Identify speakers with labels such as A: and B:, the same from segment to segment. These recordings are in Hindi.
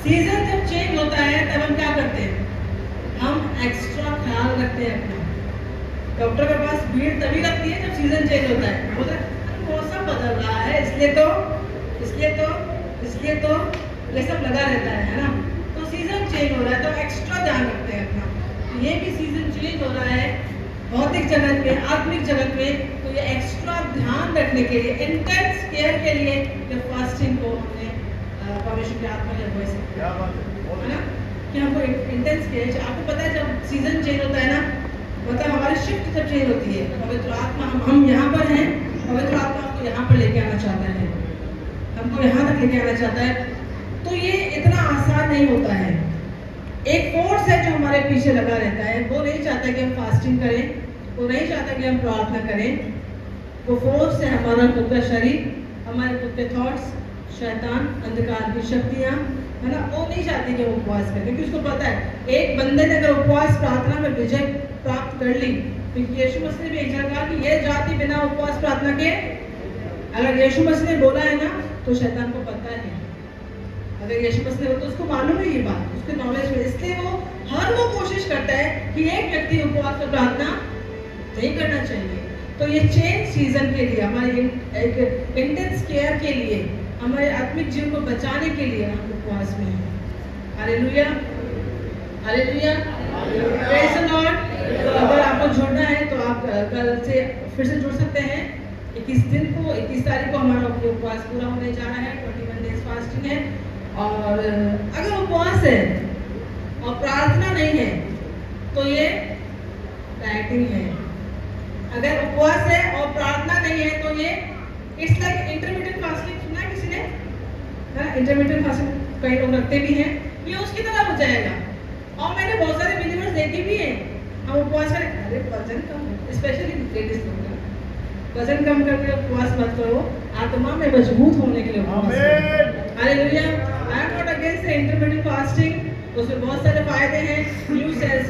A: सीजन जब चेंज होता है तब हम क्या करते हैं, हम एक्स्ट्रा ख्याल रखते हैं अपना। डॉक्टर के पास भीड़ तभी लगती है जब सीजन चेंज होता है, बोलते मौसम बदल रहा है इसलिए तो ये सब लगा रहता है ना। तो सीजन चेंज हो रहा है तो एक्स्ट्रा ध्यान रखते हैं अपना। ये भी सीजन चेंज हो रहा है भौतिक जगत में, आत्मिक जगत में, तो ये एक्स्ट्रा ध्यान रखने के लिए, इंटेंस केयर के लिए ये फास्टिंग को हमने परमेश्वर की आत्मा ने वैसे है ना कि हमको इंटेंस केयर। आपको पता है जब सीजन चेंज होता है ना, मतलब हमारी शिफ्ट जब चेंज होती है, पवित्र आत्मा हम यहाँ पर हैं, पवित्र आत्मा हमको यहाँ पर लेके आना चाहता है, हमको यहाँ तक लेके आना चाहता है। तो ये इतना आसान नहीं होता है। एक फोर्स है जो हमारे पीछे लगा रहता है, वो नहीं चाहता कि हम फास्टिंग करें, वो नहीं चाहता कि हम प्रार्थना करें। वो फोर्स है हमारा खुद का शरीर, हमारे खुद के थॉट्स, शैतान, अंधकार की शक्तियाँ, है ना। वो नहीं चाहती कि हम उपवास करें, क्योंकि उसको पता है एक बंदे ने अगर उपवास प्रार्थना में विजय प्राप्त कर ली, तो यीशु मसीह ने भी एक जगह कहा कि ये जाति बिना उपवास प्रार्थना के, अगर यीशु मसीह ने बोला है ना तो शैतान को पता है, अगर यीशु मसीह ने तो उसको मालूम है ये बात, उसके नॉलेज में, इसलिए वो कोशिश करता है कि एक व्यक्ति उपवास और प्रार्थना नहीं करना चाहिए। तो ये चेंज सीजन के लिए, हमारे एक इंटेंस केयर के लिए, हमारे आत्मिक जीवन को बचाने के लिए हम उपवास में हैं। Hallelujah, hallelujah, praise the Lord. अगर आपको जुड़ना है तो आप कल से फिर से जुड़ सकते हैं। 21 तारीख को हमारा उपवास पूरा होने जा रहा है, 21 डेज फास्टिंग है। और अगर उपवास है और प्रार्थना नहीं है तो ये डाइटिंग है। अगर उपवास है और प्रार्थना नहीं है तो ये इट्स लाइक इंटरमिटेंट फास्टिंग। सुना है किसी ने? इंटरमिटेंट फास्टिंग कई लोग रखते भी हैं, ये उसकी तरह हो जाएगा। और मैंने बहुत सारे बिलीवर्स देखे भी हैं, हम उपवास करें, अरे वजन कम, स्पेशली लेडीज लोग, वजन कम करके उपवास मत करो, आत्मा में मजबूत होने के लिए उपवास करो। Hallelujah. I am not against intermittent fasting, उसमें बहुत सारे फायदे हैं, न्यू सेल्स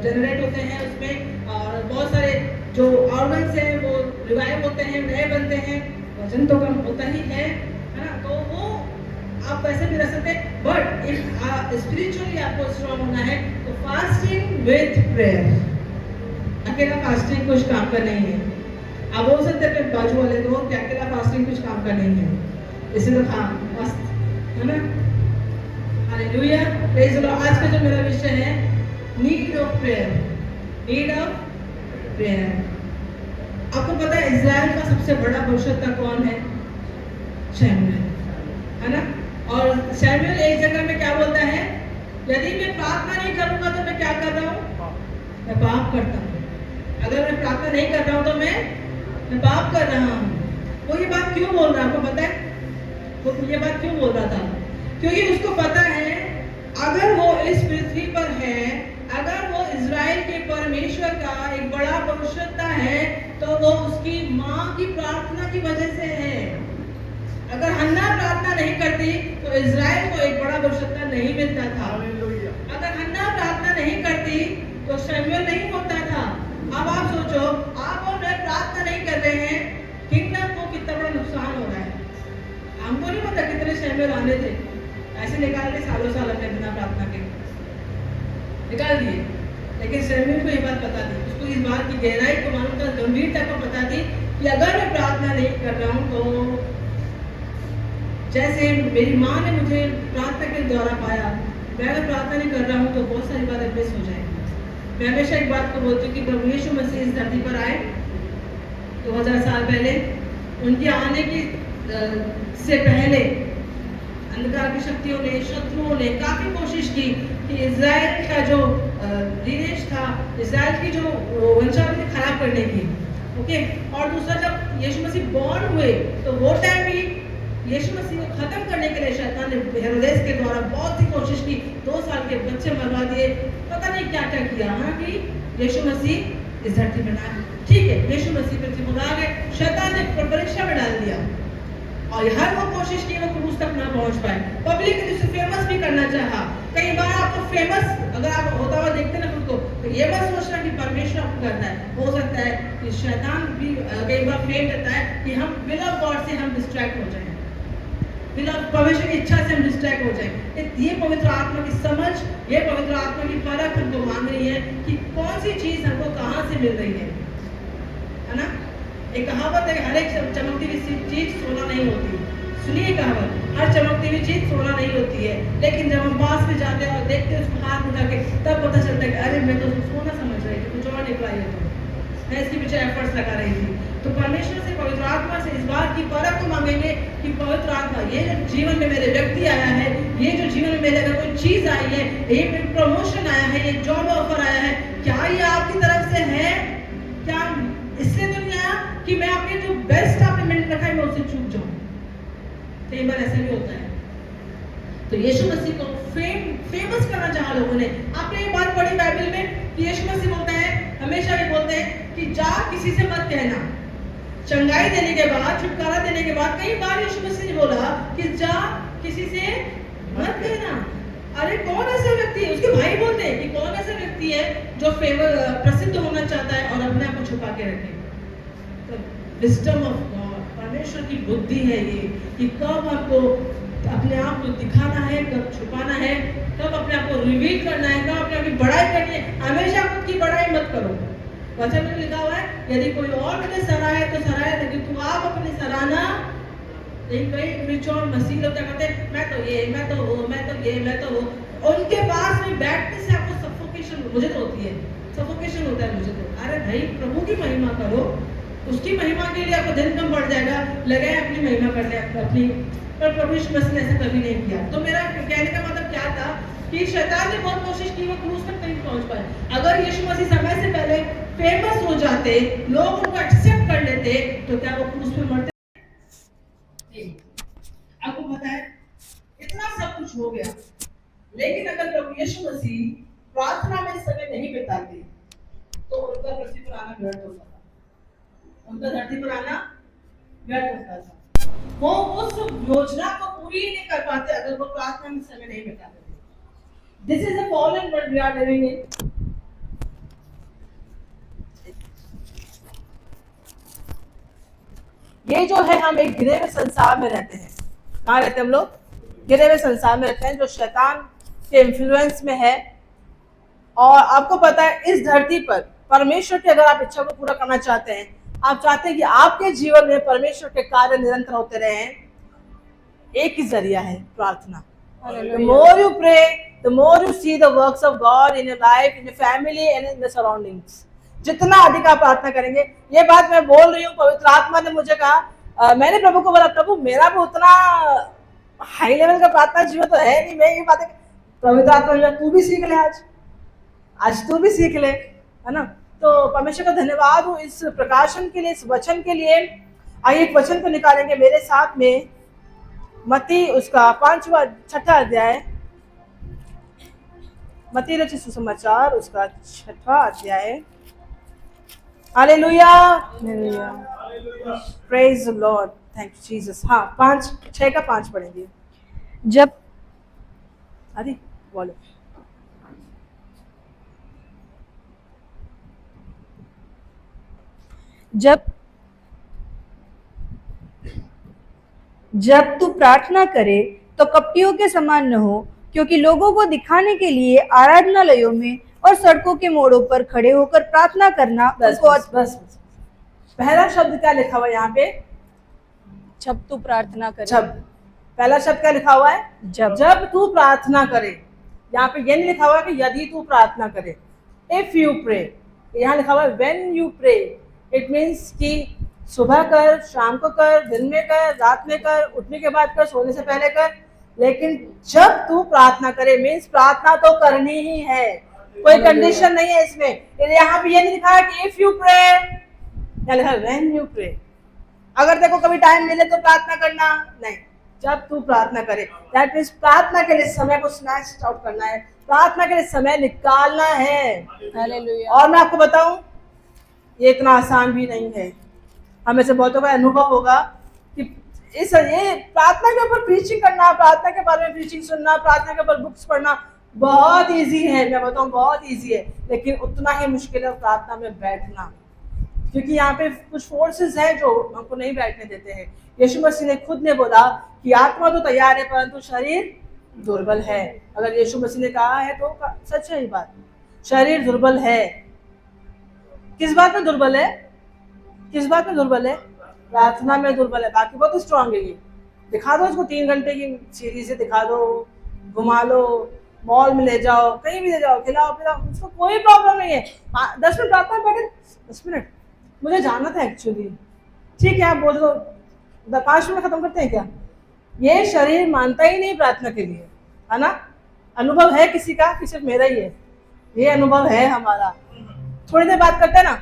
A: जनरेट होते हैं उसमें, और बहुत सारे जो ऑर्गन्स हैं वो रिवाइव होते हैं, नए बनते हैं, वजन तो कम होता ही है ना। तो वो आप वैसे भी रह सकते हैं, बट इफ स्पिरिचुअली आपको स्ट्रांग होना है तो फास्टिंग विद प्रेयर। अकेला फास्टिंग कुछ काम का नहीं है। आप बोल सकते हैं बाजू वाले को कि अकेला फास्टिंग कुछ काम का नहीं है, इसे तो हाँ मस्त है ना। Hallelujah, praise the Lord. आज का जो मेरा विषय है need of prayer, need of prayer. आपको पता है इज़राइल का सबसे बड़ा भविष्यवक्ता कौन है? शमूएल, है ना। और शमूएल एक जगह में क्या बोलता है, यदि मैं प्रार्थना नहीं करूंगा तो मैं क्या कर रहा हूँ? मैं पाप करता हूँ। अगर मैं प्रार्थना नहीं कर रहा हूँ तो मैं पाप कर रहा हूँ। वो ये बात क्यों बोल रहा है आपको पता है? वो ये बात क्यों बोल रहा था? क्योंकि उसको पता है अगर वो इस पृथ्वी पर है, अगर वो इज़राइल के परमेश्वर का एक बड़ा भविष्यवक्ता है, तो वो उसकी माँ की प्रार्थना की वजह से है। अगर हन्ना प्रार्थना नहीं करती तो इज़राइल को एक बड़ा भविष्यवक्ता नहीं मिलता था। अगर हन्ना प्रार्थना नहीं करती तो शमूएल नहीं होता था। अब आप सोचो, आप और मैं प्रार्थना नहीं कर रहे हैं, किंगडम को कितना बड़ा नुकसान हो रहा है। हमको नहीं पता कितने शमूएल आने थे, ऐसे निकाल के सालों साल हमने बिना प्रार्थना के निकाल दिए। लेकिन शमूएल को ये बात पता थी, उसको इस बात की गहराई को मालूम था, गंभीरता को पता थी कि अगर मैं प्रार्थना नहीं कर रहा हूँ तो जैसे मेरी माँ ने मुझे प्रार्थना के द्वारा पाया, मैं अगर प्रार्थना नहीं कर रहा हूँ तो बहुत सारी बातें मिस हो जाएंगी। मैं हमेशा एक बात को बोलती हूँ कि प्रभु यीशु मसीह इस धरती पर आए 2000 साल पहले, उनके आने की से पहले अंधकार की शक्तियों ने, शत्रुओं ने काफी कोशिश की कि इज़राइल का जो दिनेश था, इज़राइल की जो वंशावली खराब करने की। ओके, और दूसरा जब यीशु मसीह बॉर्न हुए तो वो टाइम भी यीशु मसीह को खत्म करने के लिए शैतान ने हेरोदेस के द्वारा बहुत ही कोशिश की, 2 साल के बच्चे मरवा दिए, पता नहीं क्या क्या किया। हाँ कि यीशु मसीह इस धरती में आए, ठीक है, यीशु मसीह पृथ्वी पर आ गए, शैतान ने परीक्षा में डाल दिया और हर वो कोशिश की वो क्रूस तक ना पहुंच पाए। पब्लिक ने उसे फेमस भी करना चाहा। कई बार आपको फेमस अगर आप होता हुआ देखते ना खुद को, तो ये मत सोचना कि परमेश्वर आपको करता है। हो सकता है कि शैतान भी कई बार फेम देता है कि हम विल ऑफ गॉड से हम डिस्ट्रैक्ट हो जाएं। बिना परमेश्वर की इच्छा से हम डिस्ट्रैक्ट हो जाए। ये पवित्र आत्मा की समझ, ये पवित्र आत्मा की परख हमको मांग रही है कि कौन सी चीज हमको कहाँ से मिल रही है ना। एक कहावत है, हर एक चमकती हुई चीज सोना नहीं होती। सुनिए कहावत, हर चमकती हुई चीज सोना नहीं होती है, लेकिन जब हम पास में जाते हैं और देखते हैं उसको हाथ उठा के, तब पता चलता है कि अरे मैं तो उसको सोना समझ रही थी, कुछ और निकला ये तो, मैं इसके पीछे एफर्ट्स लगा रही थी। तो परमेश्वर से, पवित्र आत्मा से इस बात की परख को मांगेंगे कि पवित्र आत्मा, ये जो जीवन में मेरे व्यक्ति आया है, ये जो जीवन में मेरे अगर कोई चीज आई है, ये प्रमोशन आया है, ये जॉब ऑफर आया है, क्या ये आपकी तरफ से है? क्या इससे तो नहीं आया कि मैं आपके जो बेस्ट आपने मिनट रखा है मैं उससे चूक जाऊं? कई बार ऐसा भी होता है। तो यीशु मसीह को फेमस करना चाहा लोगों ने। आपने ये बात पढ़ी बाइबल में कि यीशु मसीह बोलते हैं, हमेशा ये बोलते हैं कि जा किसी से मत कहना। चंगाई देने के बाद, छुटकारा देने के बाद कई बार यीशु मसीह ने बोला कि जा किसी से मत कहना। अरे कौन ऐसा व्यक्ति है? उसके भाई बोलते हैं कि कौन ऐसा व्यक्ति है जो प्रसिद्ध होना चाहता है और अपने आप को छुपा के रखे। तो विजडम ऑफ गॉड, परमेश्वर की बुद्धि है ये कि कब आपको अपने आप को दिखाना है, कब छुपाना है, कब अपने आप को रिवील करना है, कब अपने आप की बड़ाई करनी है। हमेशा खुद की बड़ाई मत करो। वचन में लिखा हुआ है, यदि कोई और मुझे सराहे तो सराहे, लेकिन तू आप अपनी सराहना। लेकिन कई मेच्योर मसीह लोग क्या करते हैं, मैं तो ये, मैं तो वो, मैं तो ये, मैं तो वो। उनके पास में बैठने से आपको सफोकेशन मुझे तो होती है, सफोकेशन होता है मुझे तो। अरे भाई प्रभु की महिमा करो, उसकी महिमा के लिए आपको दिन कम बढ़ जाएगा, लगे अपनी महिमा करने अपनी। पर प्रभु यीशु मसीह ने ऐसा कभी नहीं किया। तो मेरा कहने का मतलब क्या था कि शैतान ने बहुत कोशिश की, वो क्रूस तक नहीं पहुंच पाए। अगर यीशु मसीह समय से पहले फेमस हो जाते, लोग उनको एक्सेप्ट कर लेते, तो क्या वो क्रूस पे मरते? आपको पता है इतना सब कुछ हो गया, लेकिन अगर प्रभु यीशु मसीह प्रार्थना में समय नहीं बिताते तो उनका पृथ्वी पर आना व्यर्थ होता था, उनका धरती पर आना व्यर्थ होता था। वो उस योजना को पूरी नहीं कर पाते अगर वो प्रार्थना में समय नहीं बिताते। This is a fallen world we are living in. ये जो है, हम एक गिरे हुए संसार में रहते हैं। कहाँ रहते हैं हम लोग? गिरे हुए संसार में रहते हैं, जो शैतान के इन्फ्लुएंस में है। और आपको पता है, इस धरती पर परमेश्वर की अगर आप इच्छा को पूरा करना चाहते हैं, आप चाहते हैं कि आपके जीवन में परमेश्वर के कार्य निरंतर होते रहे, एक ही जरिया है, प्रार्थना। The more you pray, the more you see the works of God in your life, in your family and in the surroundings. जितना अधिक आप प्रार्थना करेंगे, ये बात मैं बोल रही हूँ, पवित्र आत्मा ने मुझे कहा, मैंने प्रभु को बोला, प्रभु मेरा भी उतना हाई लेवल का प्रार्थना जीवन तो है नहीं। मैं ये बात पवित्र आत्मा ने, तू भी सीख ले, आज तू भी सीख ले, है ना। तो परमेश्वर का धन्यवाद हो इस प्रकाशन के लिए, इस वचन के लिए। आइए एक वचन को निकालेंगे मेरे साथ में, मत्ती उसका 6वां अध्याय, मत्ती रचित सुसमाचार उसका 6वां अध्याय। Hallelujah, praise the Lord, thank you Jesus. हाँ, 6 का 5 पढ़ेंगे।
B: जब
A: अरे बोलो।
B: जब तू प्रार्थना करे तो कपटियों के समान न हो, क्योंकि लोगों को दिखाने के लिए आराधनालयों में और सड़कों के मोड़ों पर खड़े होकर प्रार्थना करना।
A: बस। पहला शब्द क्या लिखा हुआ है यहाँ पे?
B: जब तू प्रार्थना करे।
A: जब, पहला शब्द क्या लिखा हुआ है? जब तू प्रार्थना करे। यहाँ पे ये नहीं लिखा हुआ कि यदि तू प्रार्थना करे, इफ यू प्रे। यहाँ लिखा हुआ है when you pray. It means कि सुबह कर, शाम को कर, दिन में कर, रात में कर, उठने के बाद कर, सोने से पहले कर। लेकिन जब तू प्रार्थना करे मीन्स प्रार्थना तो करनी ही है, कोई कंडीशन नहीं है इसमें। यहाँ पे ये नहीं लिखा है कि इफ यू प्रे, या लिखा है व्हेन यू प्रे। अगर देखो कभी टाइम मिले तो प्रार्थना करना, नहीं, जब तू प्रार्थना करे। दैट मीन्स प्रार्थना के लिए समय को स्नैच आउट करना है, प्रार्थना के लिए समय निकालना है।
B: हालेलुया।
A: और मैं आपको बताऊं, ये इतना आसान भी नहीं है। हमें से बहुतों का अनुभव होगा कि ये प्रार्थना के ऊपर प्रीचिंग करना, प्रार्थना के बारे में प्रीचिंग सुनना, प्रार्थना के ऊपर बुक्स पढ़ना बहुत इजी है, मैं बताऊं बहुत इजी है। लेकिन उतना ही मुश्किल है प्रार्थना में बैठना।
C: क्योंकि यहाँ पे कुछ फोर्सेस हैं जो हमको नहीं बैठने देते हैं। यीशु मसीह ने खुद ने बोला कि आत्मा तो तैयार है परंतु शरीर दुर्बल है। अगर यीशु मसीह ने कहा है तो सच है ये बात, शरीर दुर्बल है। किस बात में दुर्बल है? किस बात में दुर्बल है? प्रार्थना में दुर्बल है। बाकी बहुत स्ट्रांग है ये। दिखा दो इसको 3 घंटे की सीरीज से, दिखा दो, घुमा लो, मॉल में ले जाओ, कहीं भी ले जाओ, खिलाओ पिलाओ, उसको कोई प्रॉब्लम नहीं है। 10 मिनट प्रार्थना बैठे, 10 मिनट मुझे जाना था एक्चुअली, ठीक है आप बोल दो 5 मिनट खत्म करते हैं क्या? ये शरीर मानता ही नहीं प्रार्थना के लिए, है ना? अनुभव है किसी का कि सिर्फ मेरा ही है? ये अनुभव है हमारा। थोड़ी देर बात करते हैं ना।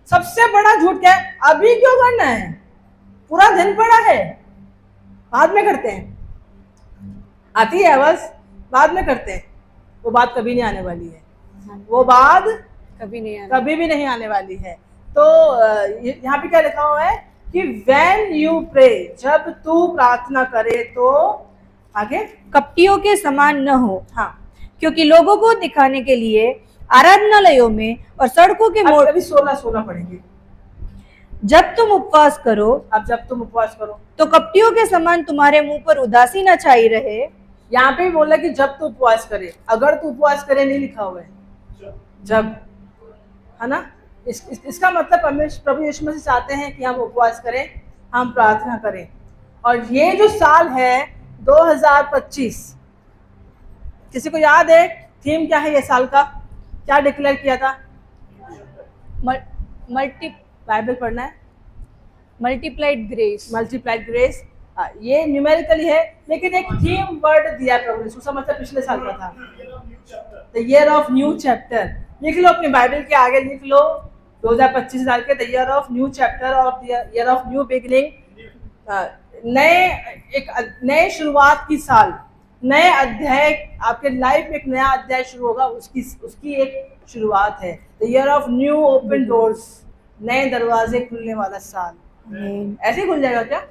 C: सबसे बड़ा झूठ क्या है? अभी क्यों करना है, पूरा दिन पड़ा है, बाद में करते हैं। आती है आवाज, बाद में करते हैं। वो बात कभी नहीं आने वाली है, वो बात कभी भी नहीं आने वाली है। तो यहाँ पे क्या लिखा हुआ है कि when you pray, जब तू प्रार्थना करे तो आगे
B: कपटियों के समान न हो,
C: हाँ,
B: क्योंकि लोगों को दिखाने के लिए आराधनालयों में और सड़कों के मोड़।
C: अभी 16 पढ़ेंगे।
B: जब तुम उपवास करो,
C: अब जब तुम उपवास करो
B: तो कपटियों के समान तुम्हारे मुंह पर उदासी न छाई रहे।
C: यहाँ पे भी बोला कि जब तू उपवास करे, अगर तू उपवास करे नहीं लिखा हुआ है, जब, है ना? इसका मतलब प्रभु यीशु मसीह चाहते हैं कि हम उपवास करें, हम प्रार्थना करें। और ये जो साल है 2025, किसी को याद है थीम क्या है ये साल का? क्या डिक्लेयर किया था? बाइबल पढ़ना है,
B: मल्टीप्लाइड ग्रेस।
C: Multiplied grace. ये न्यूमेरिकली है, लेकिन एक थीम वर्ड दिया प्रभु ने, उसका मतलब पिछले साल का था, the year of new chapter. लिख लो अपनी बाइबल के आगे, लिख लो 2025 साल के the year of new chapter और ईयर ऑफ न्यू बिगिनिंग। नए शुरुआत की साल, नए अध्याय, आपके लाइफ में एक नया अध्याय शुरू होगा, उसकी एक शुरुआत है। The year of new open doors, नए दरवाजे खुलने वाला साल। ऐसे ही खुल जाएगा क्या?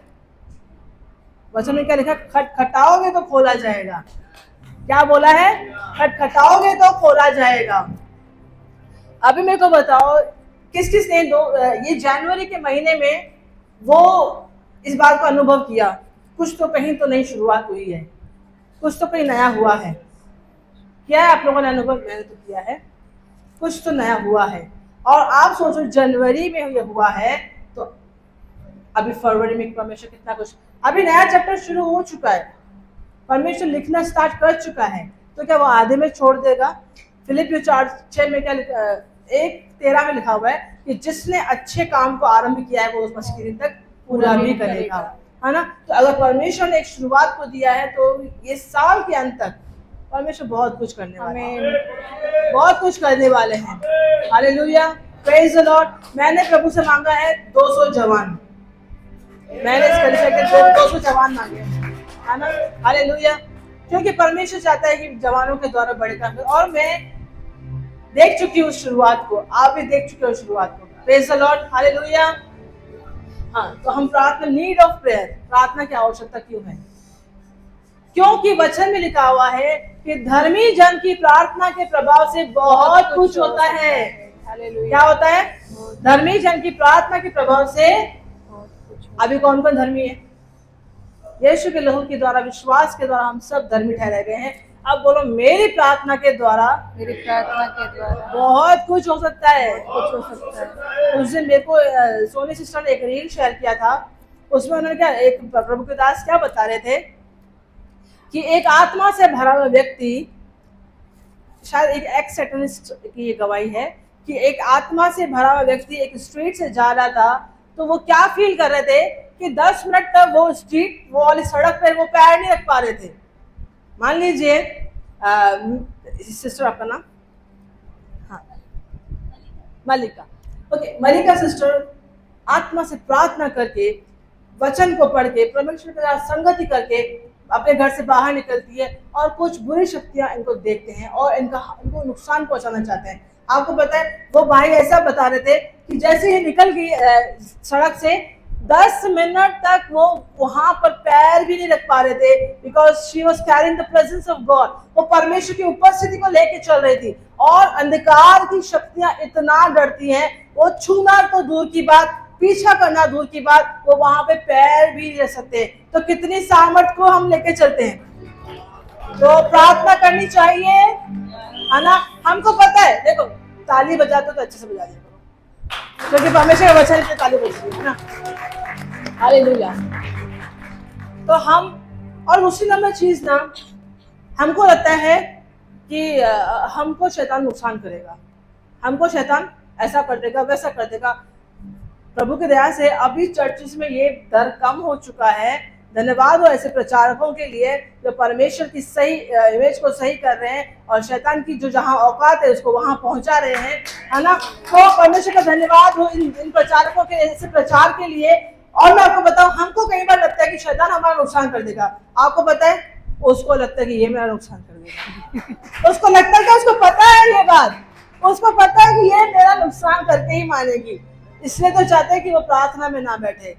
C: वचन में क्या लिखा? खटखटाओगे तो खोला जाएगा। क्या बोला है? खटखटाओगे तो खोला जाएगा। अभी मेरे को बताओ किस किस ने ये जनवरी के महीने में वो इस बात को अनुभव किया? कुछ तो कहीं तो नई शुरुआत हुई है, कुछ तो कहीं नया हुआ है। क्या है आप लोगों ने अनुभव? मैंने तो किया है, कुछ तो नया हुआ है। और आप सोचो जनवरी में ये हुआ है तो अभी फरवरी में परमेश्वर कितना कुछ, अभी नया चैप्टर शुरू हो चुका है, परमेश्वर लिखना स्टार्ट कर चुका है। तो क्या वो आधे में छोड़ देगा? फिलिपियों 4:6 में क्या 1:13 में लिखा हुआ है कि जिसने अच्छे काम को आरंभ किया है वो उस मसीह के दिन तक पूरा भी करेगा, है ना? तो अगर परमेश्वर ने एक शुरुआत को दिया है तो ये साल के अंत तक परमेश्वर बहुत कुछ करने वाले हैं, बहुत कुछ करने वाले हैं। Hallelujah, praise the Lord. मैंने प्रभु से मांगा है 200 जवान, मैंने इस कलीसिया के 200 जवान मांगे, है ना? हालेलुया, क्योंकि परमेश्वर चाहता है कि जवानों के द्वारा बड़े काम करें। और मैं देख चुकी हूँ शुरुआत को, आप भी देख चुके हो शुरुआत को। Praise the Lord, hallelujah. हाँ, तो हम प्रार्थना, नीड ऑफ प्रेयर, प्रार्थना की आवश्यकता क्यों है? क्योंकि वचन में लिखा हुआ है कि धर्मी जन की प्रार्थना के प्रभाव से बहुत कुछ होता है। क्या होता है? धर्मी जन की प्रार्थना के प्रभाव से। अभी कौन कौन धर्मी है? यीशु के लहू के द्वारा, विश्वास के द्वारा हम सब धर्मी ठहराए गए हैं। अब बोलो मेरी प्रार्थना के द्वारा,
B: मेरी प्रार्थना के द्वारा
C: बहुत कुछ हो सकता है, कुछ हो सकता है। उस दिन मेरे को सोनी सिस्टर ने एक रील शेयर किया था, उसमें उन्होंने क्या, एक प्रभु के दास क्या बता रहे थे कि एक आत्मा से भरा हुआ व्यक्ति, शायद एक एक्स सेटनिस्ट की ये गवाही है कि एक आत्मा से भरा हुआ व्यक्ति एक स्ट्रीट से जा रहा था, तो वो क्या फील कर रहे थे कि 10 मिनट तक वो स्ट्रीट, वो वाली सड़क पर वो पैर नहीं रख पा रहे थे। मान लीजिए सिस्टर, आपका नाम? हाँ, मलिका। ओके, मलिका सिस्टर आत्मा से प्रार्थना करके, वचन को पढ़ के, परमेश्वर के साथ संगति करके अपने घर से बाहर निकलती है और कुछ बुरी शक्तियां इनको देखते हैं और इनको नुकसान पहुंचाना चाहते हैं। आपको पता है वो भाई ऐसा बता रहे थे कि जैसे ही निकल गई सड़क से, 10 मिनट तक वो वहां पर पैर भी नहीं रख पा रहे थे, because she was carrying the presence of God. वो परमेश्वर की उपस्थिति को लेके चल रही थी। और अंधकार की शक्तियां इतना डरती हैं वो छूना तो दूर की बात, पीछा करना दूर की बात, वो वहां पे पैर भी नहीं रख सकते। तो कितनी सामर्थ को हम लेके चलते हैं। तो प्रार्थना करनी चाहिए, है ना। हमको पता है, देखो ताली बजाते तो अच्छे से बजा दिया करो, क्योंकि परमेश्वर का वचन है, ताली बजती है ना। हालेलुया। तो हम, और दूसरी नंबर चीज ना, हमको लगता है कि हमको शैतान नुकसान करेगा, हमको शैतान ऐसा कर देगा, वैसा कर देगा। प्रभु की दया से अभी चर्चिस में ये डर कम हो चुका है। धन्यवाद हो ऐसे प्रचारकों के लिए जो परमेश्वर की सही इमेज को सही कर रहे हैं और शैतान की जो जहां औकात है उसको वहां पहुंचा रहे हैं, है ना। तो परमेश्वर का धन्यवाद हो इन प्रचारकों के ऐसे प्रचार के लिए। और मैं आपको बताऊं, हमको कई बार लगता है कि शैतान हमारा नुकसान कर देगा। आपको पता है, उसको लगता है कि ये मेरा नुकसान कर देगा। उसको लगता है कि उसको पता है ये बात, उसको पता है कि ये मेरा नुकसान करके ही मानेगी, इसलिए तो चाहते हैं कि वो प्रार्थना में ना बैठे।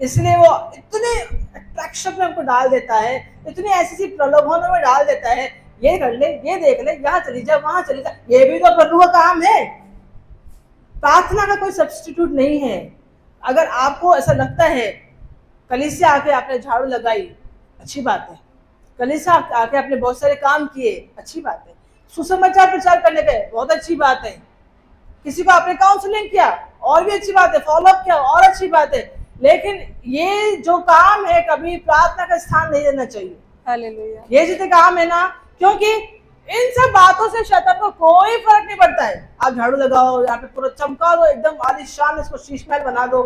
C: इसलिए वो इतने अट्रैक्शन में हमको डाल देता है, इतनी ऐसी प्रलोभनों में डाल देता है, ये कर ले, ये देख ले, यहाँ चली जा, वहां चली जा। ये भी तो प्रभु का काम है। प्रार्थना का कोई सब्स्टिट्यूट नहीं है। अगर आपको ऐसा लगता है, कलीसिया आके आपने झाड़ू लगाई, अच्छी बात है। कलीसिया आके आपने बहुत सारे काम किए, अच्छी बात है। सुसमाचार प्रचार करने गए, बहुत अच्छी बात है। किसी को आपने काउंसलिंग किया, और भी अच्छी बात है। फॉलोअप किया, और अच्छी बात है। लेकिन ये जो काम है, कभी प्रार्थना का स्थान नहीं देना चाहिए।
B: हालेलुया।
C: ये जितने काम है ना, क्योंकि इन सब बातों से शैतान को कोई फर्क नहीं पड़ता है। आप झाड़ू लगाओ, यहाँ पे पूरा चमका दो, एकदम आलीशान इसको शीश महल बना दो,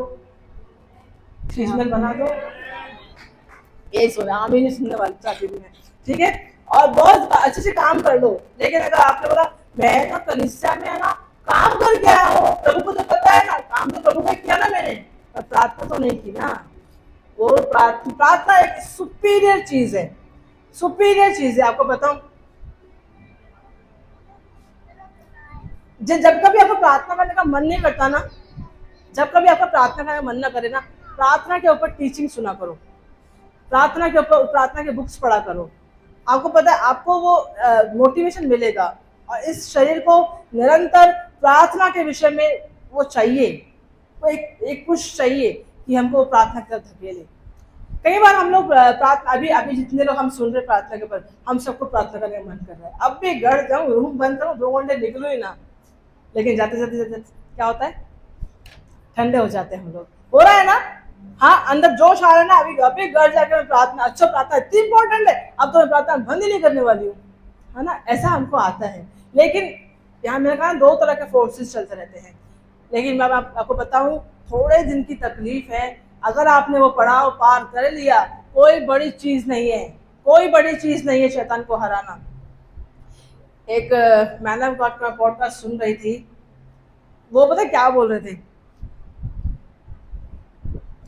C: शीश महल बना दो। ये सुना, हम ही नहीं सुनने वाले चाहती हूँ मैं, ठीक है। और बहुत अच्छे से काम कर लो। लेकिन अगर आपने बोला मैं ना कलीसिया में है ना काम करके आया हूँ, प्रभु को तो पता है ना, काम तो प्रभु का किया ना मैंने, पर प्रार्थना तो नहीं की ना। वो प्रार्थना एक सुपीरियर चीज है, सुपीरियर चीज है। आपको बताऊं, जब कभी आपको प्रार्थना करने का मन नहीं करता ना, जब कभी आपका प्रार्थना करने का मन ना करे ना, प्रार्थना के ऊपर टीचिंग सुना करो, प्रार्थना के ऊपर प्रार्थना के बुक्स पढ़ा करो। आपको पता है, आपको वो मोटिवेशन मिलेगा। और इस शरीर को निरंतर प्रार्थना के विषय में वो चाहिए, वो एक पुश चाहिए कि हमको प्रार्थना की तरफ धकेले। कई बार हम लोग प्रार्थना, अभी जितने लोग हम सुन रहे प्रार्थना के ऊपर, हम सबको प्रार्थना करने का मन कर रहा है। अब भी घर जाऊँ, रूम बंद करूँ, 2 घंटे निकलो ही ना, लेकिन जाते जाते क्या होता है, ठंडे हो जाते हैं हम लोग। हो रहा है ना, हाँ, अंदर जोश आ रहा है ना। अभी घर जाकर मैं प्रार्थना, अच्छा प्रार्थना इतनी इंपॉर्टेंट है, अब तो मैं प्रार्थना बंद ही नहीं करने वाली हूँ, है ना। ऐसा हमको आता है। लेकिन यहाँ मैंने कहा 2 तरह के फोर्सेस चलते रहते हैं। लेकिन मैं आपको बताऊँ, थोड़े दिन की तकलीफ है। अगर आपने वो पड़ाव पार कर लिया, कोई बड़ी चीज नहीं है, कोई बड़ी चीज नहीं है शैतान को हराना। एक मैन ऑफ गॉड का पॉडकास्ट सुन रही थी, वो पता क्या बोल रहे थे,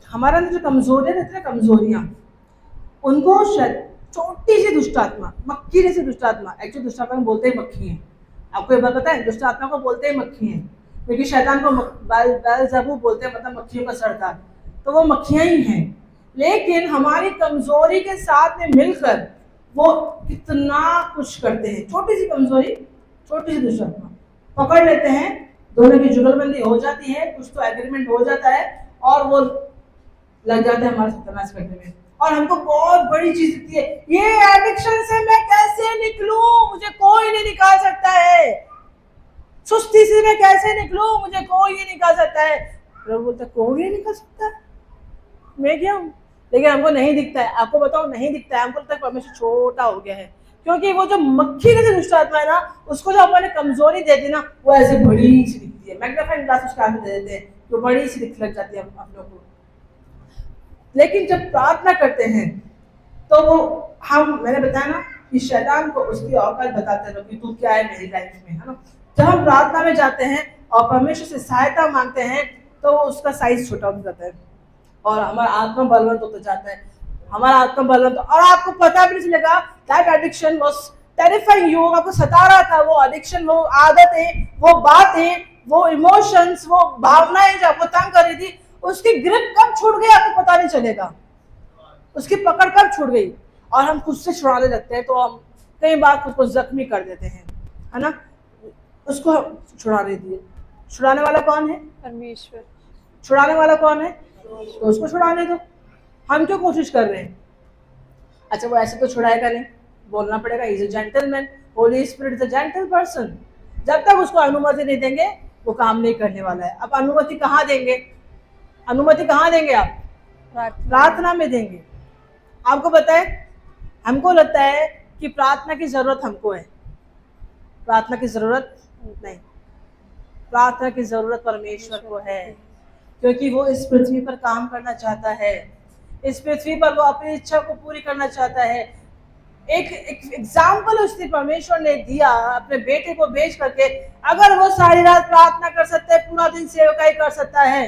C: हमारे अंदर जो कमजोरियां रहती है, कमजोरियां, उनको छोटी सी दुष्ट आत्मा, मक्खी जैसी दुष्ट आत्मा, एक्चुअली दुष्ट आत्मा को बोलते ही मक्खी है। आपको ये बात पता है, दुष्ट आत्मा को बोलते ही मक्खी है, क्योंकि शैतान को बेलज़ेबूल बोलते हैं, मतलब मक्खियों का सरदार। तो वो मक्खियां ही हैं। लेकिन हमारी कमजोरी के साथ में मिलकर वो कितना कुछ करते हैं। छोटी सी कमजोरी, छोटी सी दुष्ट आत्मा पकड़ लेते हैं, दोनों की जुगलबंदी हो जाती है, कुछ तो एग्रीमेंट हो जाता है, और वो लग जाते हैं हमारे सत्यानाश करने में। और हमको बहुत बड़ी चीज दिखती है, ये एडिक्शन से मैं कैसे निकलूं, मुझे कोई नहीं निकाल सकता है। सुस्ती से मैं कैसे निकलूं, मुझे कोई नहीं निकाल सकता है। प्रभु बोलता कोई नहीं निकाल सकता, मैं क्या हूँ। लेकिन हमको नहीं दिखता है। आपको बताओ, नहीं दिखता है। हमको लगता है परमेश्वर छोटा हो गया है, क्योंकि वो जो मक्खी जैसे दुष्ट आत्मा है ना, उसको जो अपने कमजोरी देती ना, वो ऐसे बड़ी सी दिखती है। मैग्नीफाइंग ग्लास उसके आगे दे देते हैं, तो बड़ी सी दिखने लग जाती है आप लोग को। लेकिन जब प्रार्थना करते हैं तो वो मैंने बताया ना कि शैतान को उसकी औकात बताते रहो कि तू क्या है मेरी लाइफ में, है ना। जब हम प्रार्थना में जाते हैं और परमेश्वर से सहायता मांगते हैं, तो उसका साइज छोटा हो जाता है और हमारा आत्मा बलवंत होता जाता है। हमारा आत्मा बलवंत, और आपको पता भी नहीं चलेगा that addiction was terrifying you. आपको सता रहा था वो एडिक्शन, वो आदतें, वो बातें, वो इमोशंस, वो भावनाएं जो आपको तंग कर रही थी, उसकी ग्रिप कब छूट गई आपको पता नहीं चलेगा, उसकी पकड़ कब छूट गई। और हम खुद से छुड़ाने लगते हैं, तो हम कई बार खुद को जख्मी कर देते हैं, है ना। उसको छुड़ा नहीं दिए, छुड़ाने वाला कौन है?
B: परमेश्वर।
C: छुड़ाने वाला कौन है? तो उसको छुड़ाने दो, हम क्यों कोशिश कर रहे हैं? अच्छा वो ऐसे तो छुड़ाएगा नहीं, बोलना पड़ेगा is a gentleman, Holi spirit is a gentle person. जब तक उसको अनुमति नहीं देंगे वो काम नहीं करने वाला है। अब अनुमति कहाँ देंगे? अनुमति कहाँ देंगे आप? प्रार्थना में देंगे। आपको पता है, हमको लगता है कि प्रार्थना की जरूरत हमको है, प्रार्थना की जरूरत नहीं, प्रार्थना की जरूरत परमेश्वर को है, क्योंकि वो इस पृथ्वी पर काम करना चाहता है, इस पृथ्वी पर वो अपनी इच्छा को पूरी करना चाहता है। एक एग्जाम्पल उसने परमेश्वर ने दिया अपने बेटे को भेज करके। अगर वो सारी रात प्रार्थना कर सकता है, पूरा दिन सेवकाई कर सकता है,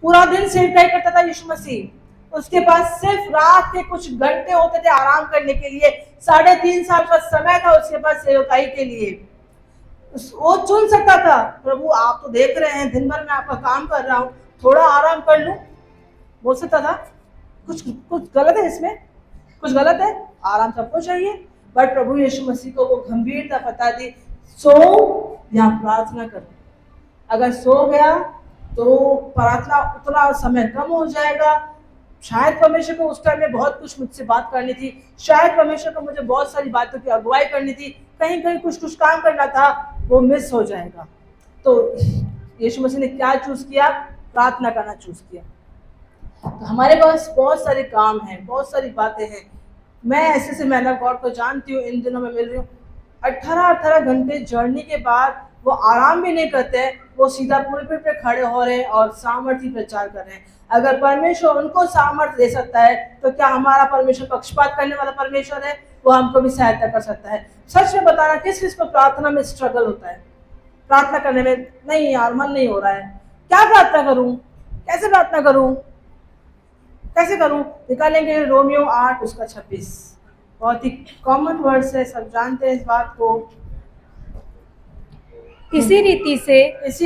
C: पूरा दिन सेवकाई करता था यीशु मसीह, उसके पास सिर्फ रात के कुछ घंटे होते थे आराम करने के लिए। 3.5 साल का समय था उसके पास सेवकाई के लिए। वो चुन सकता था, प्रभु आप तो देख रहे हैं दिन भर मैं आपका काम कर रहा हूँ, थोड़ा आराम कर लूं, बोल सकता था। कुछ गलत है इसमें? कुछ गलत है? आराम सबको चाहिए, बट प्रभु यीशु मसीह को वो गंभीरता बता दी, सो या प्रार्थना करो। अगर सो गया तो प्रार्थना उतना समय कम हो जाएगा। शायद परमेश्वर को उस टाइम में बहुत कुछ मुझसे बात करनी थी, शायद परमेश्वर को मुझे बहुत सारी बातों की अगुवाई करनी थी, कहीं कहीं कुछ काम करना था, वो मिस हो जाएगा। तो यीशु मसीह ने क्या चूज किया? प्रार्थना करना चूज किया। तो हमारे पास बहुत सारे काम हैं, बहुत सारी बातें हैं। मैं ऐसे मैन ऑफ गॉड को जानती हूँ, इन दिनों में मिल रही हूँ, 18 घंटे जर्नी के बाद वो आराम भी नहीं करते, वो सीधा पुलपिट पे खड़े हो रहे हैं और सामर्थ्य प्रचार कर रहे हैं। अगर परमेश्वर उनको सामर्थ्य दे सकता है तो क्या हमारा परमेश्वर पक्षपात करने वाला परमेश्वर है? वो हमको भी सहायता कर सकता है। सच में बताना, किस को प्रार्थना में स्ट्रगल होता है, प्रार्थना करने में नहीं यार मन नहीं हो रहा है, क्या प्रार्थना करूं, कैसे प्रार्थना करूं, कैसे करूं? निकालेंगे रोमियो 8 उसका 26, बहुत ही कॉमन वर्ड्स है, सब जानते हैं इस बात को।
B: इसी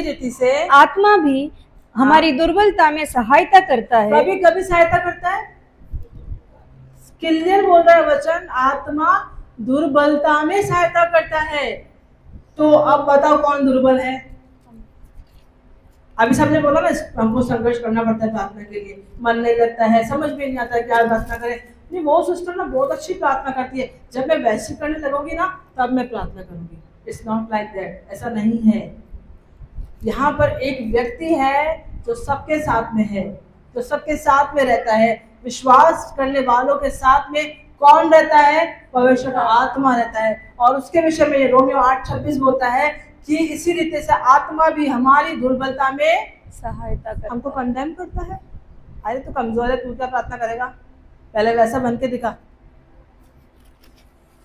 B: रीति से आत्मा भी हमारी दुर्बलता में सहायता करता है।
C: कभी कभी सहायता करता है, क्लियर बोल रहा है वचन, आत्मा दुर्बलता में सहायता करता है। तो अब बताओ कौन दुर्बल है? अभी सबने बोला ना, हमको संघर्ष करना पड़ता है प्रार्थना के लिए, मन नहीं लगता है, समझ भी नहीं आता है क्या प्रार्थना करें। नहीं, वो सिस्टर ना बहुत अच्छी प्रार्थना करती है, जब मैं वैसे करने लगूंगी ना तब मैं प्रार्थना करूंगी। इट्स नॉट लाइक दैट, ऐसा नहीं है। यहाँ पर एक व्यक्ति है जो सबके साथ में है, जो सबके साथ में रहता है। विश्वास करने वालों के साथ में कौन रहता है? परमेश्वर का आत्मा रहता है। और उसके विषय में रोमियो 8:26 बोलता है कि इसी रीति से आत्मा भी हमारी दुर्बलता में
B: सहायता करता
C: हमको कंडेम करता है। अरे तो कमजोर है, तू क्या प्रार्थना करेगा? पहले वैसा बन के दिखा।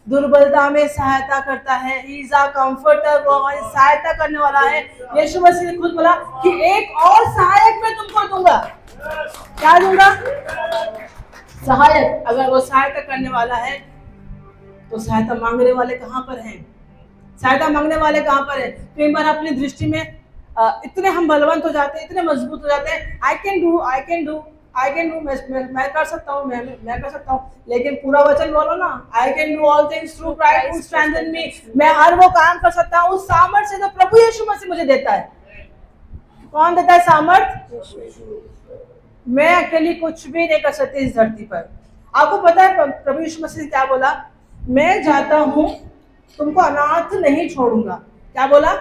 C: दुर्बलता में सहायता करता है, ही इज अ कंफर्टर, वो हमारी सहायता करने वाला है। यीशु मसीह ने खुद बोला कि एक और सहायक मैं तुमको दूंगा। क्या दूंगा? सहायक। अगर वो सहायता करने वाला है तो सहायता मांगने वाले कहाँ पर हैं? सहायता मांगने वाले कहाँ पर है? कई बार अपनी दृष्टि में इतने हम बलवंत हो जाते हैं, इतने मजबूत हो जाते हैं, आई कैन डू, मैं कर सकता हूँ, मैं कर सकता हूँ। लेकिन पूरा वचन बोलो ना, I can do all things through Christ who strengthen me. मैं हर वो काम कर सकता हूँ उस सामर्थ्य से जो प्रभु यीशु मसीह मुझे देता है। कौन देता है सामर्थ्य? मैं अकेली कुछ भी नहीं कर सकती इस धरती पर। आपको पता है प्रभु यीशु मसीह ने क्या बोला? मैं जाता हूँ, तुमको अनाथ नहीं छोड़ूंगा। क्या बोला?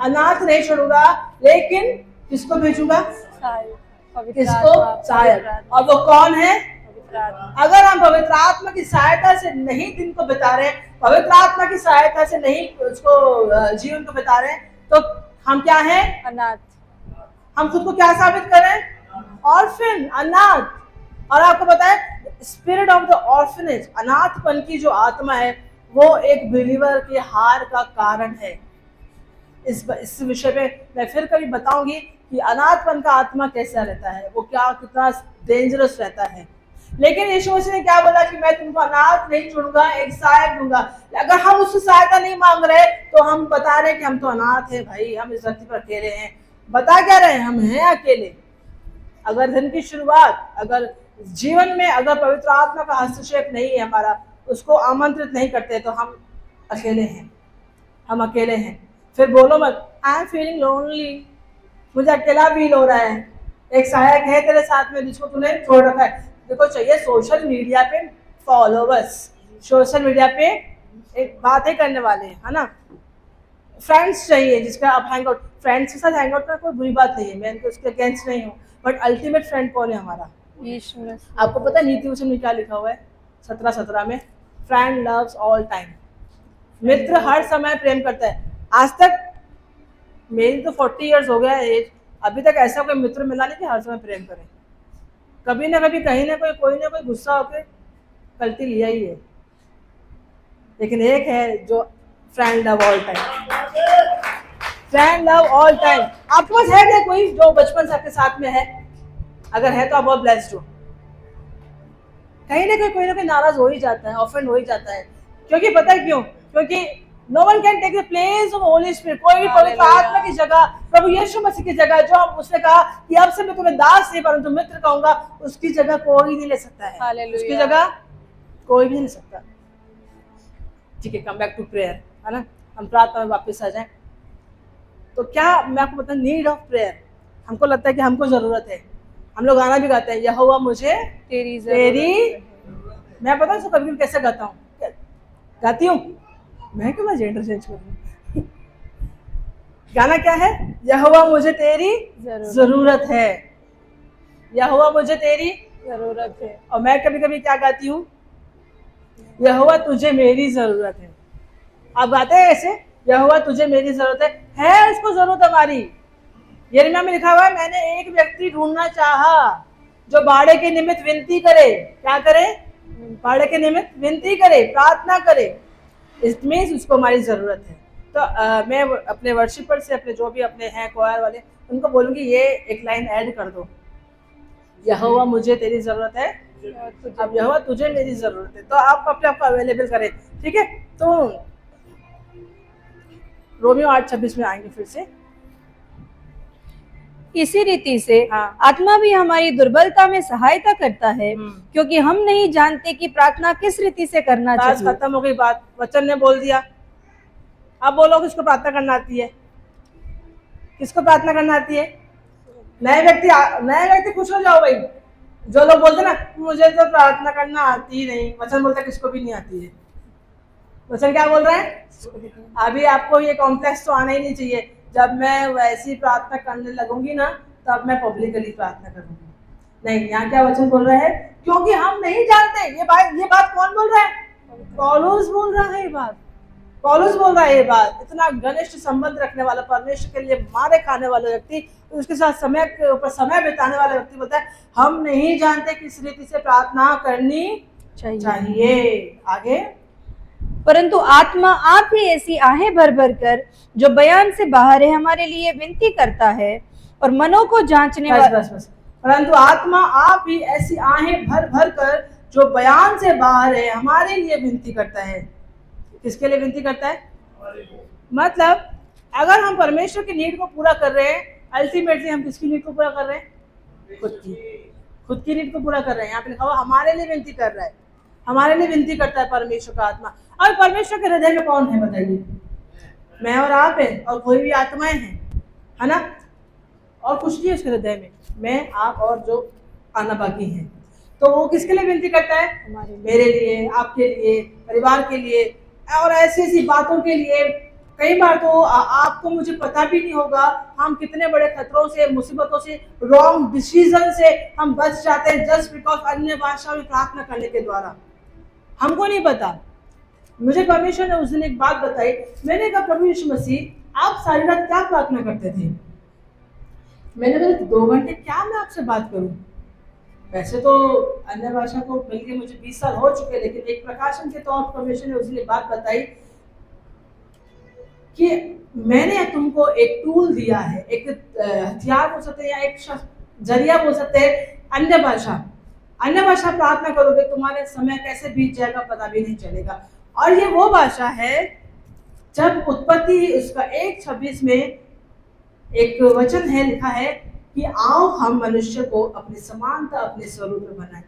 C: अनाथ नहीं छोड़ूंगा, लेकिन किसको भेजूंगा? किसको? सहायक। और वो कौन है? अगर हम पवित्र आत्मा की सहायता से नहीं दिन को बिता रहे, पवित्र आत्मा की सहायता से नहीं उसको जीवन को बिता रहे, तो हम क्या हैं?
B: अनाथ।
C: हम खुद को क्या साबित करें? ऑर्फन, अनाथ। और आपको पता है स्पिरिट ऑफ द ऑर्फनेज, अनाथपन की जो आत्मा है, वो एक बिलीवर के हार का कारण है। इस विषय में मैं फिर कभी बताऊंगी कि अनाथपन का आत्मा कैसा रहता है, वो क्या कितना डेंजरस रहता है। लेकिन यीशु मसीह ने क्या बोला कि मैं तुमको अनाथ नहीं छोड़ूंगा, एक सहायक दूंगा। अगर हम उससे सहायता नहीं मांग रहे तो हम बता रहे कि हम तो अनाथ है भाई, हम इस धरती पर अकेले हैं। बता क्या रहे हैं? हम हैं अकेले। अगर दिन की शुरुआत, अगर जीवन में अगर पवित्र आत्मा का हस्तक्षेप नहीं है हमारा, उसको आमंत्रित नहीं करते, तो हम अकेले हैं, हम अकेले हैं। फिर बोलो मत आई एम फीलिंग लोनली, मुझे अकेला फील हो रहा है, एक सहायक है तेरे साथ में जिसको तूने छोड़ रखा है। देखो चाहिए सोशल मीडिया पे फॉलोवर्स, सोशल मीडिया पे एक बातें करने वाले, है ना, फ्रेंड्स चाहिए जिसका आप हैंग आउट, फ्रेंड्स के साथ हैंग आउट करना कोई बुरी बात नहीं है, मैं उसके अगेंस्ट नहीं हूँ, बट अल्टीमेट फ्रेंड कौन है हमारा?
B: यीशु मसीह।
C: आपको पता है नीति वचन में क्या लिखा हुआ है 17:17 में? फ्रेंड लव्स ऑल टाइम, मित्र हर समय प्रेम करता है। आज तक मेरी तो 40 इयर्स हो गया है एज, अभी तक ऐसा कोई मित्र मिला नहीं कि हर समय प्रेम करे। कभी ना कभी कहीं ना कोई गुस्सा होकर गलती लिया ही है, लेकिन एक है जो friend love all time, friend love all time. आपके पास है क्या कोई जो बचपन से आपके साथ में है? अगर है तो आप बहुत ब्लेस्ड हो। कहीं ना कोई ना कोई नाराज हो ही जाता है, ऑफेंड हो ही जाता है, क्योंकि पता है क्यों? क्योंकि no one can take the place of holy spirit, कोई भी पवित्र आत्मा की जगह, प्रभु यीशु मसीह की जगह, जो उसने कहा कि अब से मैं तुम्हें दास नहीं परंतु मित्र कहूंगा, उसकी जगह कोई नहीं ले सकता है,
B: हालेलुया।
C: उसकी जगह कोई भी नहीं ले सकता। ठीक है, कम बैक टू प्रेयर, है ना, हम प्रार्थना में वापस आ जाएं। तो क्या मैं आपको बता, नीड ऑफ प्रेयर, हमको लगता है कि हमको जरूरत है, हम लोग गाना भी गाते हैं, यहोवा मुझे तेरी, मैं पता है कभी कैसे गाता हूँ, गाती हूँ मैं, क्यों मैं जेंडर चेंज कर रही हूँ? गाना क्या है? यहोवा मुझे तेरी जरूरत है, यहोवा मुझे तेरी
B: जरूरत है।
C: और मैं कभी कभी क्या गाती हूँ? यहोवा तुझे मेरी जरूरत है। आप गाते हैं ऐसे, यहोवा तुझे मेरी जरूरत है उसको जरूरत हमारी। यिर्मयाह में लिखा हुआ है, मैंने एक व्यक्ति ढूंढना चाहा जो बाड़े के निमित्त विनती करे। क्या करे? बाड़े के निमित्त विनती करे, प्रार्थना करे। इट मीन्स उसको हमारी जरूरत है। तो मैं अपने वर्शिपर से, अपने जो भी अपने हैं क्वायर वाले, उनको बोलूंगी ये एक लाइन ऐड कर दो, यहोवा मुझे तेरी जरूरत है, अब यहोवा तुझे मेरी जरूरत है। तो आप अपने आप को अवेलेबल करें, ठीक है। तो रोमियो 8:26 में आएंगे फिर से।
B: इसी रीति से
C: हाँ।
B: आत्मा भी हमारी दुर्बलता में सहायता करता है, क्योंकि हम नहीं जानते कि प्रार्थना किस रीति से करना
C: बस
B: चाहिए।
C: खत्म हो गई बात, वचन ने बोल दिया। अब बोलो किसको प्रार्थना करना आती है? किसको प्रार्थना करना आती है? नए व्यक्ति खुश हो जाओ भाई। जो लोग बोलते ना मुझे तो प्रार्थना करना आती ही नहीं, वचन बोलता किसको भी नहीं आती है। वचन क्या बोल रहा है? अभी आपको ये कॉम्प्लेक्स तो आना ही नहीं चाहिए, जब मैं वैसी प्रार्थना करने लगूंगी ना तब मैं पब्लिकली प्रार्थना करूंगी। नहीं, यहाँ क्या वचन बोल रहा है? क्योंकि हम नहीं जानते। ये बात कौन बोल रहा है? पौलुस बोल रहा है। ये बात पौलुस बोल रहा है। ये बात इतना घनिष्ठ संबंध रखने वाला, परमेश्वर के लिए मारे खाने वाला व्यक्ति, उसके साथ समय के ऊपर समय बिताने वाला व्यक्ति बोलता है हम नहीं जानते किस रीति से प्रार्थना करनी चाहिए। आगे,
B: परंतु आत्मा आप ही ऐसी आहें भर भर कर जो बयान से बाहर है हमारे लिए विनती करता है, और मनों को जांचने वाला।
C: बस। परंतु आत्मा आप ही ऐसी आहें भर भर कर जो बयान से बाहर है हमारे लिए विनती करता है। किसके लिए विनती करता है? मतलब अगर हम परमेश्वर की नीड को पूरा कर रहे हैं, अल्टीमेटली हम किसकी नीड को पूरा कर रहे हैं? खुद की नीड को पूरा कर रहे हैं। यहाँ पे लिखा हुआ हमारे लिए विनती कर रहा है, हमारे लिए विनती करता है परमेश्वर का आत्मा। और परमेश्वर के हृदय में कौन है बताइए? मैं और आप हैं, और कोई भी आत्माएं हैं, है ना, और कुछ नहीं उसके हृदय में, मैं आप और जो आना बाकी है। तो वो किसके लिए विनती करता है? मेरे लिए, आपके लिए, परिवार के लिए, और ऐसी ऐसी बातों के लिए। कई बार तो आपको मुझे पता भी नहीं होगा हम कितने बड़े खतरों से, मुसीबतों से, रॉन्ग डिसीजन से हम बच जाते हैं जस्ट बिकॉज अन्य भाषा में प्रार्थना करने के द्वारा। हमको नहीं पता। मुझे परमेश्वर ने उस दिन एक बात बताई। मैंने कहा प्रभु यीशु मसीह आप सारी रात क्या प्रार्थना करते थे? मैंने बोला 2 घंटे क्या मैं आपसे बात करूं? वैसे तो अन्य भाषा को मिलके मुझे 20 साल हो चुके, लेकिन एक प्रकाशन के तौर पर परमेश्वर ने उस दिन एक बात बताई कि मैंने तुमको एक टूल दिया है, एक हथियार बोल सकते हैं या एक जरिया बोल सकते हैं, अन्य भाषा प्रार्थना करोगे तुम्हारे समय कैसे बीत जाएगा पता भी नहीं चलेगा। और ये वो भाषा है जब उत्पत्ति उसका 1:26 में एक वचन है, लिखा है कि आओ हम मनुष्य को अपनी समानता, अपने स्वरूप में बनाए।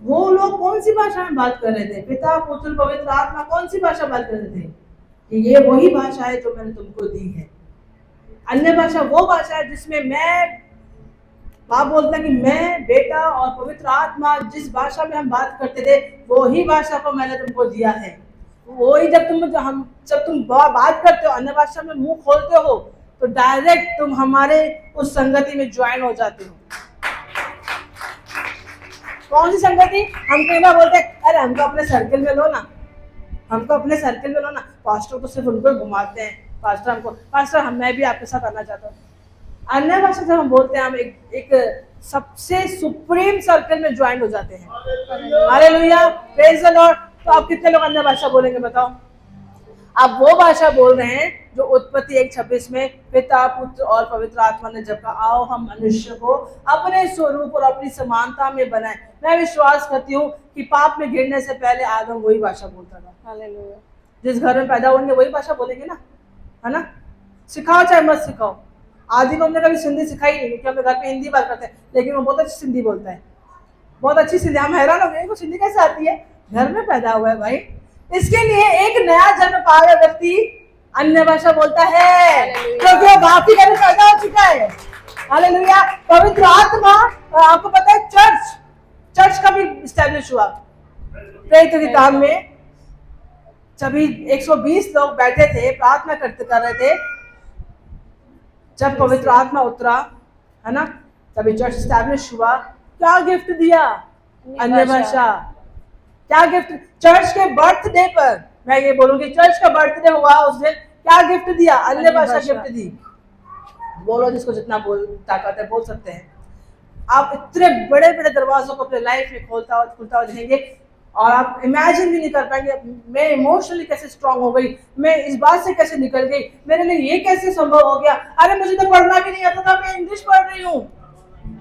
C: वो लोग कौन सी भाषा में बात कर रहे थे? पिता, पुत्र, पवित्र आत्मा कौन सी भाषा बात कर रहे थे? कि ये वही भाषा है जो मैंने तुमको दी है। अन्य भाषा वो भाषा है जिसमें मैं, बाप बोलता है कि मैं, बेटा और पवित्र आत्मा जिस भाषा में हम बात करते थे वो ही भाषा को मैंने तुमको दिया है। वही जब तुम बात करते हो, अन्य भाषा में मुंह खोलते हो, तो डायरेक्ट तुम हमारे उस संगति में ज्वाइन हो जाते हो। कौन सी संगति? हम कई बार बोलते हैं अरे हमको अपने सर्कल में लो ना, हमको अपने सर्कल में लो ना। पास्टर को सिर्फ उनको घुमाते हैं, पास्टर मैं भी आपके साथ आना चाहता हूँ। अन्य भाषा जब हम बोलते हैं हम एक सबसे सुप्रीम सर्कल में ज्वाइन हो जाते हैं। Hallelujah, praise the Lord. तो आप कितने लोग अन्य भाषा बोलेंगे बताओ? आप वो भाषा बोल रहे हैं जो उत्पत्ति 1:26 में पिता, पुत्र और पवित्र आत्मा ने जब कहा आओ हम मनुष्य को अपने स्वरूप और अपनी समानता में बनाए। मैं विश्वास करती हूँ कि पाप में गिरने से पहले आदम वही भाषा बोलता था।
B: हालेलुया।
C: जिस घर में पैदा होंगे वही भाषा बोलेंगे ना, है ना? सिखाओ चाहे मत सिखाओ। आदि को हमने कभी सिंधी सिखाई नहीं, क्योंकि हम घर पे हिंदी बात करते हैं, लेकिन वो बहुत अच्छी सिंधी बोलता है, बहुत अच्छी सिंधी। हम हैरान हो गए, वो सिंधी कैसे आती है? घर में पैदा हुआ है भाई। इसके लिए एक नया जन्म पाया हुआ व्यक्ति अन्य भाषा बोलता है, क्योंकि वो बाप के घर में पैदा हो चुका है। हालेलुया। पवित्र आत्मा, आपको पता है चर्च का भी स्टैब्लिश हुआ प्रेरित के काम में। जब 120 लोग बैठे थे, प्रार्थना कर रहे थे, जब पवित्र आत्मा उतरा, है ना, तभी चर्च स्टैब्लिश हुआ। क्या गिफ्ट दिया? अन्य भाषा। क्या गिफ्ट? चर्च के बर्थडे पर, मैं ये बोलूंगी, चर्च का बर्थडे हुआ उस दिन, क्या गिफ्ट दिया? अन्य भाषा गिफ्ट दी। बोलो जिसको जितना ताकत है बोल सकते हैं। आप इतने बड़े बड़े दरवाजों को अपने लाइफ में खुलता हुआ देखेंगे और आप इमेजिन भी नहीं कर पाएंगे मैं इमोशनली कैसे स्ट्रांग हो गई, मैं इस बात से कैसे निकल गई, मेरे लिए ये कैसे संभव हो गया। अरे मुझे तो पढ़ना भी नहीं आता था, मैं इंग्लिश पढ़ रही हूँ।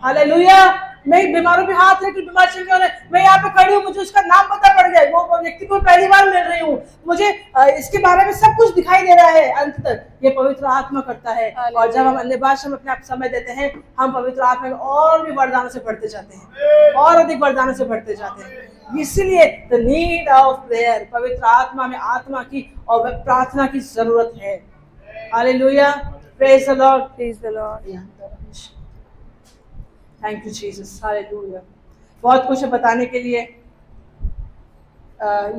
C: हालेलुया। मैं बीमारों पे हाथ रख बीमार चल रहा है, मैं यहाँ पे खड़ी हूँ, मुझे उसका नाम पता पड़ गया, वो व्यक्ति को पहली बार मिल रही हूँ, मुझे इसके बारे में सब कुछ दिखाई दे रहा है। अंत तक ये पवित्र आत्मा करता है। और जब हम अन्य भाषा में अपने आप समय देते हैं, हम पवित्र आत्मा में और भी वरदानों से बढ़ते जाते हैं, और अधिक वरदानों से बढ़ते जाते हैं। इसलिए द नीड ऑफ प्रेयर, पवित्र आत्मा में आत्मा की और प्रार्थना की जरूरत है। Hallelujah, praise the Lord, praise the Lord. Thank you Jesus, hallelujah. बहुत कुछ है बताने के लिए।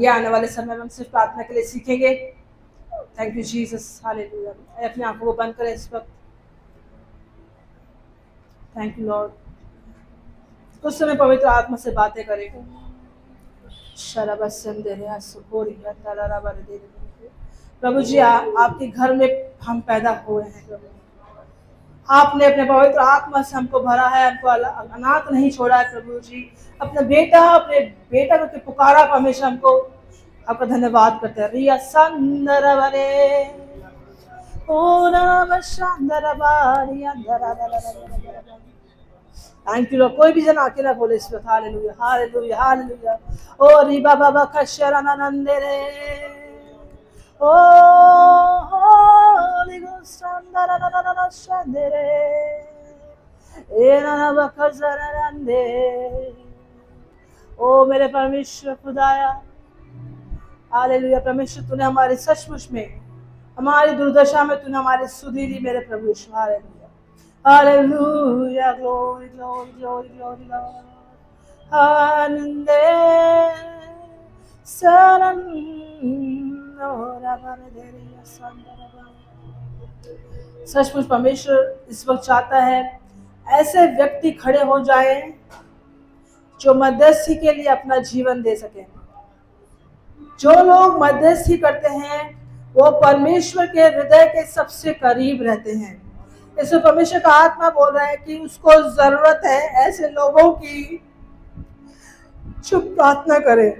C: ये आने वाले समय में हम सिर्फ प्रार्थना के लिए सीखेंगे। Thank you Jesus, hallelujah. अपनी आंखों को बंद करें इस वक्त। Thank you Lord. कुछ समय पवित्र आत्मा से बातें करेंगे। प्रभु जी, आपके घर में हम पैदा हुए हैं प्रभु। आपने अपने पवित्र आत्मा से हमको भरा है, हमको अनाथ नहीं छोड़ा है प्रभु जी। अपने बेटा को पुकारा, हमेशा हमको आपका धन्यवाद करते हैं। रिया संदर वरे थैंक यू लॉर्ड। कोई भी जन अकेला बोले इस वक्त। Hallelujah, hallelujah, hallelujah. ओ रिबा बाबा कशरननंदे रे, ओ होली गोस्ट अंदर शंदरे ए ना बकजरनंदे। ओ मेरे परमेश्वर खुदाया, हालेलुया। परमेश्वर, तूने हमारे सचमुच में, हमारी दुर्दशा में तूने हमारे सुधीरी मेरे प्रभु Yeshu. Hallelujah, hallelujah, glory glory glory glory Lord. आनंदे शरण सचमुच परमेश्वर इस वक्त चाहता है ऐसे व्यक्ति खड़े हो जाएं जो मध्यस्थी के लिए अपना जीवन दे सके। जो लोग मध्यस्थी करते हैं वो परमेश्वर के हृदय के सबसे करीब रहते हैं। इसमें परमेश्वर का आत्मा बोल रहा है कि उसको जरूरत है ऐसे लोगों की जो प्रार्थना करें,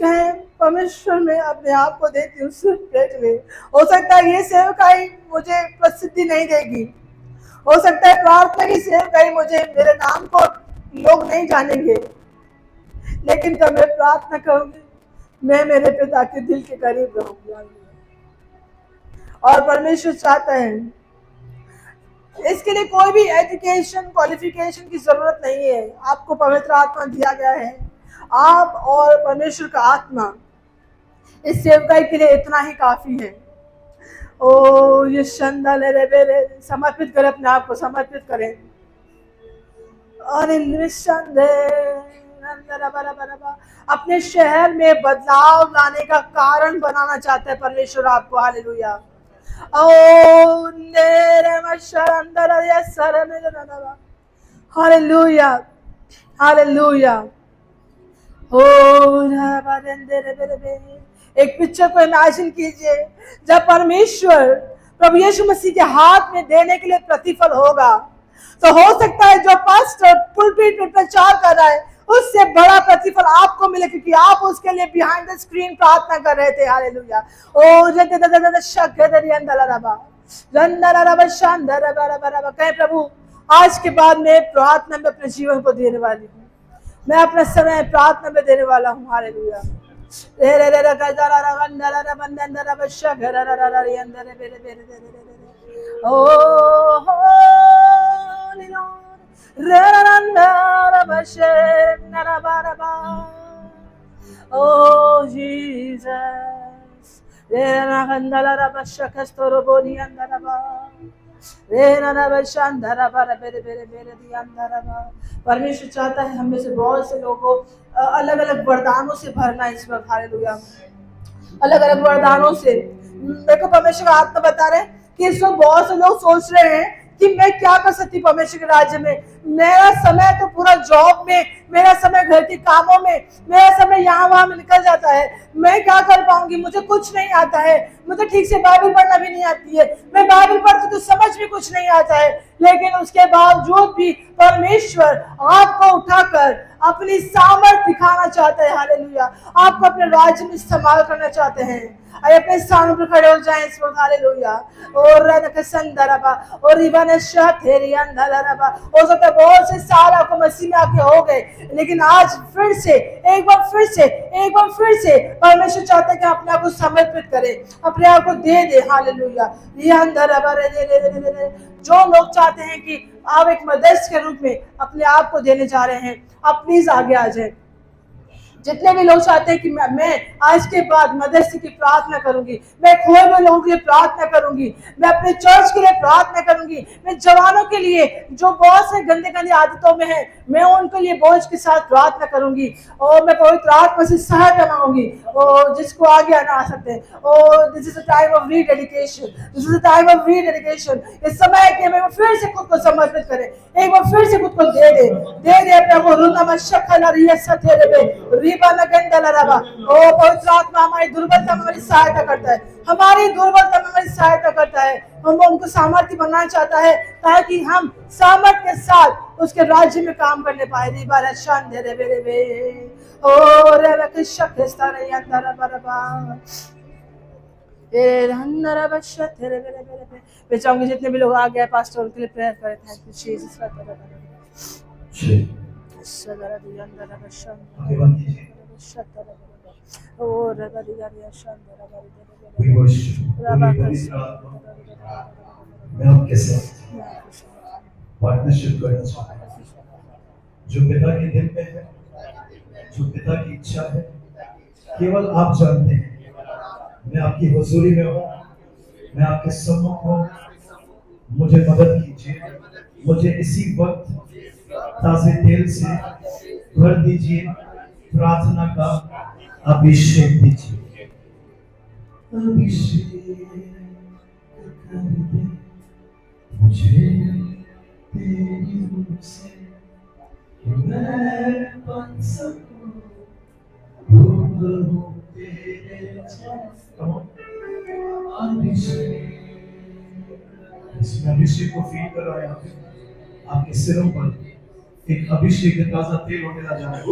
C: कहे परमेश्वर में अपने आप को देती हूँ सिर्फ देख ले। हो सकता है ये सेवकाई मुझे प्रसिद्धि नहीं देगी, हो सकता है प्रार्थना की सेवकाई मुझे, मेरे नाम को लोग नहीं जानेंगे, लेकिन जब मैं प्रार्थना करूंगी मैं मेरे पिता के दिल के करीब रहूंगी। और परमेश्वर चाहता है, इसके लिए कोई भी एजुकेशन क्वालिफिकेशन की जरूरत नहीं है। आपको पवित्र आत्मा दिया गया है, आप और परमेश्वर का आत्मा इस सेवकाई के लिए इतना ही काफी है। ओ ये शंदा ले रे बेरे, समर्पित करें अपने आप को, समर्पित करें। और निस्संदेह अपने शहर में बदलाव लाने का कारण बनाना चाहता है परमेश्वर आपको। हालेलुया। ओ नेरे मशरंदर ये सर मेरे दादा। Hallelujah, hallelujah. ओ एक पिक्चर को इमेजिन कीजिए, जब परमेश्वर प्रभु यीशु मसीह के हाथ में देने के लिए प्रतिफल होगा, तो हो सकता है जो पास्टर पुलपिट में प्रचार कर रहा है उससे बड़ा प्रतिफल आपको मिले, क्योंकि आप उसके लिए बिहाइंड द स्क्रीन प्रार्थना कर रहे थे। हालेलुया। ओ कहे प्रभु आज के बाद मैं प्रार्थना में अपने जीवन को देने वाली हूँ, मैं अपना समय प्रार्थना में देने वाला हूँ। हालेलुया। Oh Jesus, परमेश्वर चाहता है हम में से बहुत से लोगों को अलग अलग वरदानों से भरना इस वक्त। हालेलुया। अलग अलग वरदानों से मेरे को परमेश्वर आत्मा बता रहे हैं कि इस वक्त बहुत से लोग सोच रहे हैं कि मैं क्या कर सकती परमेश्वर के राज्य में, मेरा समय तो पूरा जॉब में, मेरा समय घर के कामों में, मेरा समय यहाँ वहां में निकल जाता है, मैं क्या कर पाऊंगी, मुझे कुछ नहीं आता है, मुझे ठीक से बाइबल पढ़ना भी नहीं आती है, मैं बाइबल पढ़ती तो समझ भी कुछ नहीं आता है। लेकिन उसके बावजूद भी परमेश्वर आपको उठाकर अपनी सामर्थ दिखाना चाहता है। हालेलुया। आपको अपने राज्य में इस्तेमाल करना चाहते हैं। आइए अपने स्थानों पर खड़े हो जाएं इस वक्त। हालेलुया। और रनकसंदरबा और रिबनशा तेरी अंदरबा। हो सकता है बहुत से साल आपको मसीह में आके हो गए, लेकिन आज फिर से एक बार फिर से परमेश्वर चाहता है कि अपने आप को समर्पित करें, अपने आप को दे दे। हालेलुया। ये अंदरबा जो लोग चाहते हैं कि आप एक मध्यस्थ के रूप में अपने आप को देने जा रहे हैं, आप प्लीज आगे आ जाए। जितने भी लोग चाहते हैं कि मैं आज के बाद मध्यस्थी की प्रार्थना करूंगी, मैं खोए हुए लोगों के लिए प्रार्थना करूंगी, मैं अपने चर्च के लिए प्रार्थना करूंगी, मैं जवानों के लिए जो बहुत से गंदे गंदी आदतों में है, मैं उनके लिए बोझ के साथ प्रार्थना करूंगी, और मैं पवित्र आत्मा से सहायता मांगूंगी। और जिसको आगे आना आ सकते हैं, और this is a time of rededication, this is a time of rededication. इस समय है कि मैं फिर से खुद को समर्पित करें, एक बार फिर से खुद को दे दे अपने को। रुना मशक्कला रियसत रे ओ पवित्र आत्मा हमारी दुर्बलता में हमारी सहायता करता है, हमारी दुर्बलता में हमारी सहायता करता है। हम उनको सामर्थ्य बनाना चाहता है ताकि हम सामर्थ्य के साथ उसके राज्य में काम करने पाए। रिबा शान दे रे बे ओ रे लकशक स्तरे अंदर बरबा ए अंदर बशत रे बे। मैं चाहूंगी जितने भी लोग आ गए पास्टर उनके लिए प्रेयर करें। Thank you Jesus. सदरा दी अंदर बशत और रगड़िया शांत
D: मैं आपके साथ पार्टनरशिप करना चाहता हूँ। जो पिता के दिल में है, जो पिता की इच्छा है, केवल आप जानते हैं। मैं आपकी हुजूरी में हूँ, मैं आपके सम्मुख हूँ। मुझे मदद कीजिए, मुझे इसी वक्त ताजे तेल से भर दीजिए, प्रार्थना का अभिषेक दीजिए। अभिषेक कर दे मुझे तेरी रूह से, मैं बन सकूं हूबहू तेरे जैसा। अभिषेक, इसमें अभिषेक को फील कर रहा है। आपके सिरों पर एक अभिषेक ताजा तेल होने जा रहा है।